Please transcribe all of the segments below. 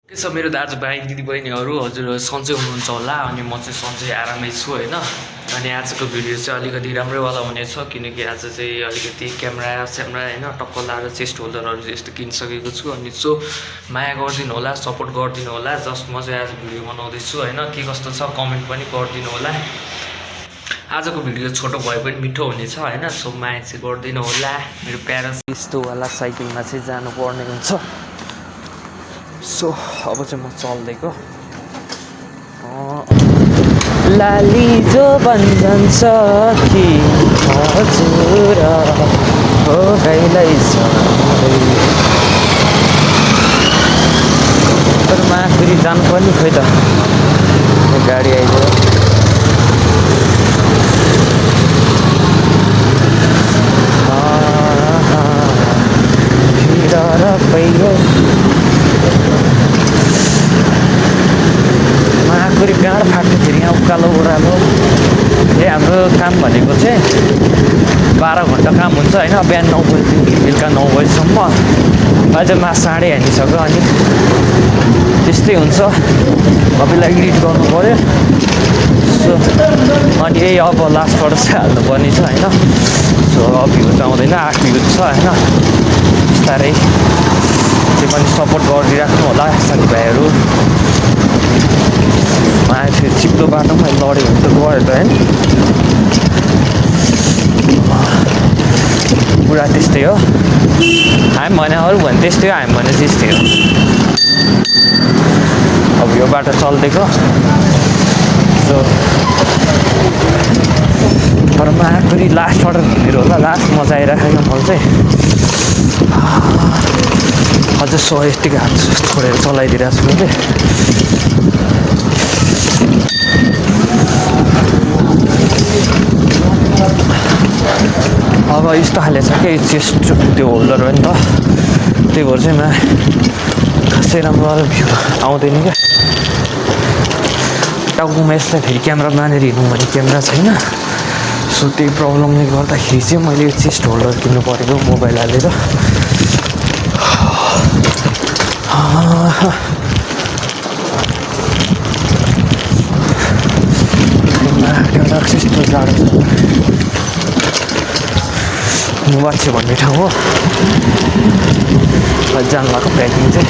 के छ मेरो दाजुभाइ दिदीबहिनीहरू हजुर सन्चै हुनुहुन्छ होला अनि म चाहिँ सन्चै आरामै छु होइन। अनि आजको भिडियो चाहिँ अलिकति राम्रैवाला हुनेछ किनकि आज चाहिँ अलिकति क्यामेरा होइन टक्क लाएर चेस्ट होल्डरहरू यस्तो किनिसकेको छु। अनि सो माया गरिदिनु होला, सपोर्ट गरिदिनु होला। जस्ट म चाहिँ आज भिडियो बनाउँदैछु होइन, के कस्तो छ कमेन्ट पनि गरिदिनु होला। आजको भिडियो छोटो भए पनि मिठो हुनेछ होइन, सो माया चाहिँ गरिदिनु होला। मेरो प्यारेन्ट्स यस्तोवाला साइकलमा चाहिँ जानुपर्ने हुन्छ। सो अब चाहिँ म चल्दैको लाली जो बन्धन छ कि हजुर हो गाईलाई तर मा फेरि जानु पर्ने खोइ त गाडी आइदियो। माकुरी गाँड फाट्यो फेरि यहाँ उकालो ओह्रालो। हाम्रो काम भनेको चाहिँ 12 घन्टा काम हुन्छ होइन, बिहान 9 बजीदेखि बेलुका 9 बजीसम्म। अझ मा साँढे हानिसक्यो अनि त्यस्तै हुन्छ। सबैलाई एडिट गर्नु पऱ्यो। सो अनि यही अब लास्टबाट चाहिँ हाल्नुपर्ने छ होइन। सो अब भ्यू त आउँदैन, 8 भ्यू छ होइन। बिस्तारै त्यो पनि सपोर्ट गरिदिइराख्नु होला साथीभाइहरू। फेरि चिप्लो बाटोमा लड्यो भने त गयो त होइन। पुरा त्यस्तै हो, हामी भने अरू भने त्यस्तै हो, हामी भने त्यस्तै हो। अब यो बाटो चल्दैको सो तर माकुरी लास्टबाट भिड होला। लास्ट मजा आइराखेको मलाई चाहिँ अझ 100 यतिकै हात छोडेर चलाइदिइरहेको छु मैले। अब यस्तो खाले छ कि चेस्ट त्यो होल्डर हो नि त, त्यही भएर चाहिँ खासै राम्रो भ्यू आउँदैन क्या। टाउकोमा यसलाई फेरि क्यामेरा बाँधेर हिँड्नु भने क्यामेरा छैन। सो त्यही प्रब्लमले गर्दाखेरि चाहिँ मैले यो चेस्ट होल्डर किन्नु परेको मोबाइल हालेर। यस्तो जाडो छ वाच्छे भन्ने ठाउँ हो। जानु भएको प्याकिङ चाहिँ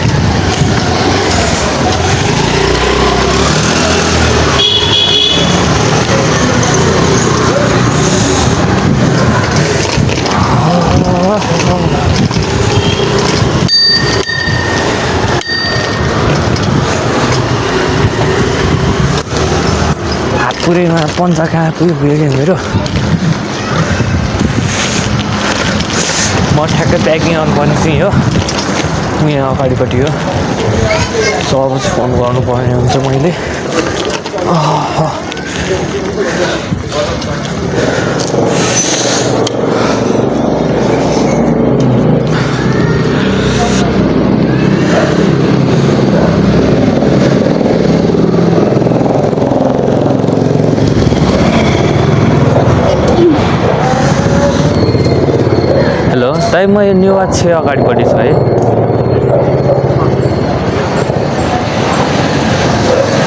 हात पुरैमा पन्चा कहाँ पुग्यो क्या मेरो। म ठ्याक्कै प्याकिङ गर्नुपर्ने चाहिँ हो यहाँ अगाडिपट्टि हो। सो अब चाहिँ फोन गर्नुपर्ने हुन्छ मैले। हेलो दाइ, म यो न्यु वाच्छे अगाडिपट्टि छु है।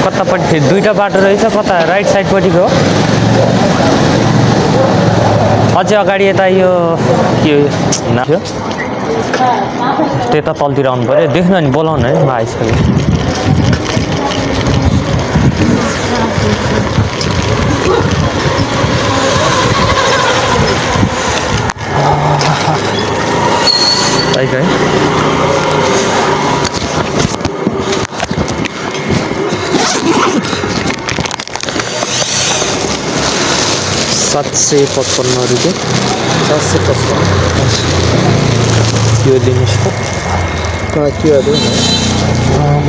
कतापट्टि फेरि दुईवटा बाटो रहेछ, कता राइट साइडपट्टिको हो अझै अगाडि यता यो के नाम थियो त्यता तलतिर आउनु पऱ्यो। देख्नु नि बोलाउनु है, म आइसकेँ। है 755 रुपियाँ 755 यो दिनुहोस् त। के अरे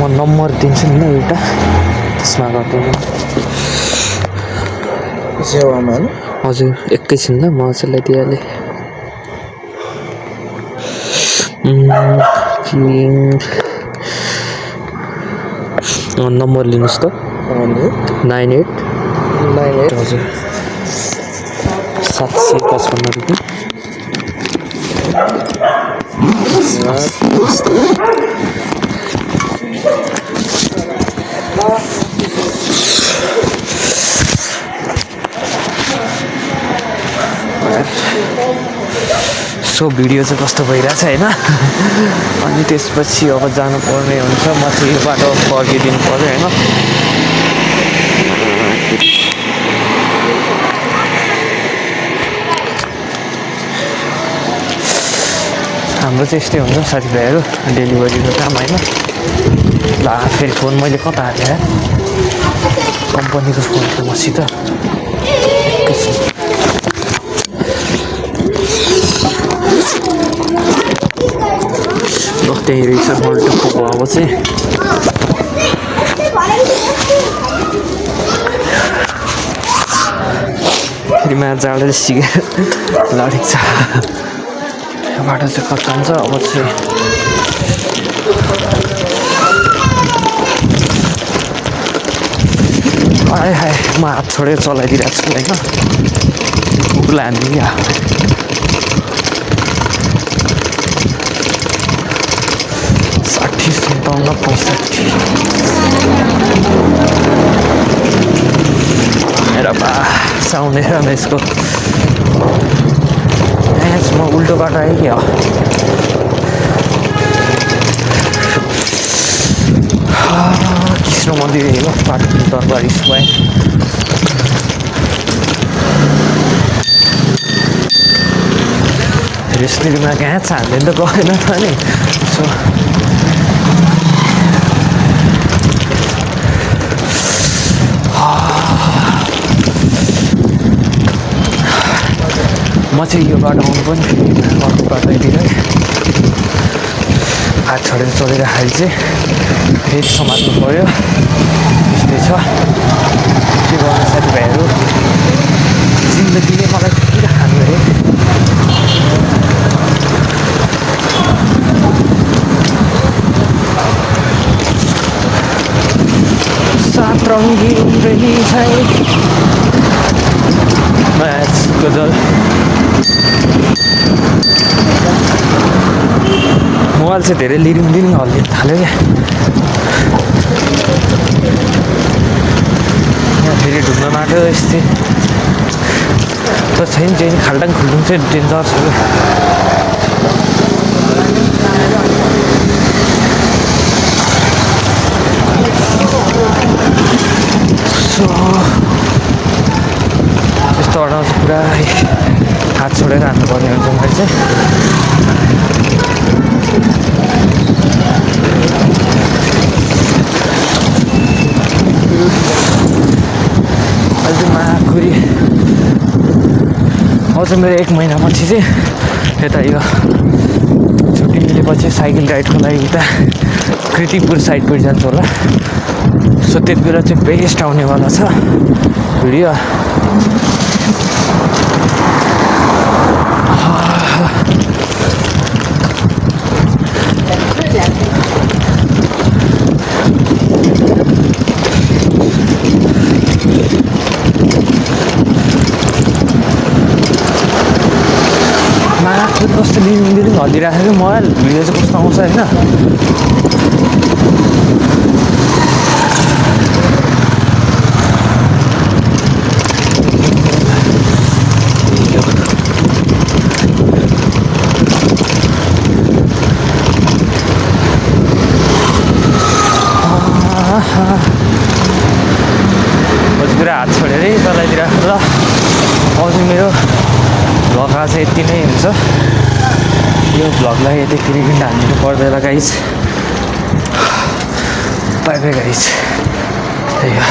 म नम्बर दिन्छु नि एउटा, त्यसमा गरिदिनु सेवामा। हजुर एकैछिन ल, म चाहिँ दिइहालेँ। नम्बर लिनुहोस् त। 98 हजुर 755 रुपियाँ। सो भिडियो चाहिँ कस्तो भइरहेछ होइन अनि त्यसपछि अब जानुपर्ने हुन्छ म चाहिँ यो बाटो फर्किदिनु पऱ्यो होइन हाम्रो चाहिँ यस्तै हुन्छ साथीभाइहरू डेलिभरीको काम होइन ल फेरि फोन मैले कता हालेँ कम्पनीको फोन थियो मसित ल त्यही रहेछ मल्टोको अब चाहिँ फेरि मा जाँडले सिकेर लडेको छ यो बाटो चाहिँ कता हुन्छ अब चाहिँ आए हाय म हात छोडेर चलाइदिरहेको छु होइन उसलाई हामी 60 57 65 हेर बा साउन्ड हेर न यसको म उल्टो बाटो आएँ कि हो कृष्ण मन्दिर हो बाटो दरबार स्क्वायर रेस्टुरेन्टमा कहाँ छ हामीले त गएन त नि सो म चाहिँ यो बाटो आउनु पनि अर्को बाटोतिर हात छोडेर चलिरहेको चाहिँ फेरि समात्नु पऱ्यो त्यस्तै छ के गर्नु साथीभाइहरू जिन्दगीले मलाई किन खानु अरे सात रङ्गी रहेछ म्याच गजल मोबाइल चाहिँ धेरै लिरिङ हल्लिन थाल्यो क्या यहाँ फेरि ढुङ्गा माटो यस्तै त छैन चाहिँ खाल्टाङ खुल्टुङ चाहिँ डेन्जर छ सो यस्तो अडाउँछ पुरा हात छोडेर हान्नुपर्ने हुन्छ मैले चाहिँ अझै माकुरी अझ मेरो 1 महिनापछि चाहिँ यता यो छुट्टी मिलेपछि साइकल राइडको लागि उता कृतिकपुर साइडपट्टि जान्छु होला सो त्यति बेला चाहिँ बेस्ट आउनेवाला छ भिडियो कस्तो लिरिङ हल्लिरहेको थियो मोबाइल भिडियो चाहिँ कस्तो आउँछ होइन हजुर हात छोडेरै चलाइदिरहेको ल अझै मेरो भ्लग आज यति नै हुन्छ यो भ्लगलाई यति फेरि हाल्नु पर्दैन गाइस बाई बाई गाइस त्यही हो